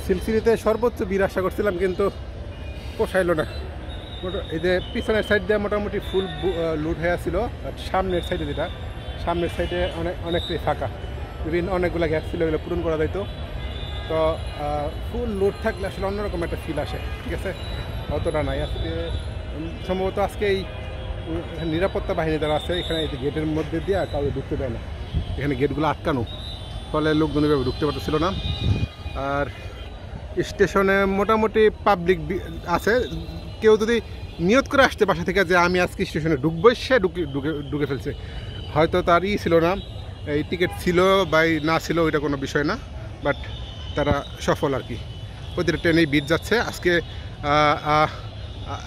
সিলসিলিতে সর্বোচ্চ ভিড় আশা করছিলাম, কিন্তু পোষাইল না। এই যে পিছনের সাইড দিয়ে মোটামুটি ফুল লুট হয়ে আসছিল, আর সামনের সাইডে যেটা সামনের সাইডে অনেকটাই ফাঁকা, অনেকগুলো গ্যাস ছিল, এগুলো পূরণ করা যাইতো। তো ফুল লুট থাকলে আসলে অন্যরকম একটা ফিল আসে, ঠিক আছে, অতটা নাই। আজকে সম্ভবত আজকে এই নিরাপত্তা বাহিনী যারা আছে এখানে এই গেটের মধ্যে দিয়ে কাউকে ঢুকতে দেয় না, এখানে গেটগুলো আটকানো, ফলে লোকজন এভাবে ঢুকতে পারতেছিল না। আর স্টেশনে মোটামুটি পাবলিক আছে, কেউ যদি নিয়ত করে আসতে বাসা থেকে যে আমি আজকে স্টেশনে ঢুকবো, সে ঢুকে ফেলছে। হয়তো তার ছিল না, এই টিকিট ছিল বা না ছিল ওইটা কোনো বিষয় না, বাট তারা সফল আর কি। প্রতিটা ট্রেনেই ভিড় যাচ্ছে আজকে।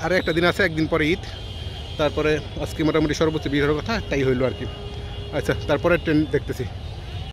আর একটা দিন আছে, একদিন পরে ঈদ, তারপরে আজকে মোটামুটি সর্বোচ্চ ভিড় হওয়ার কথা, তাই হইলো আর কি। আচ্ছা, তারপরে ট্রেন দেখতেছি।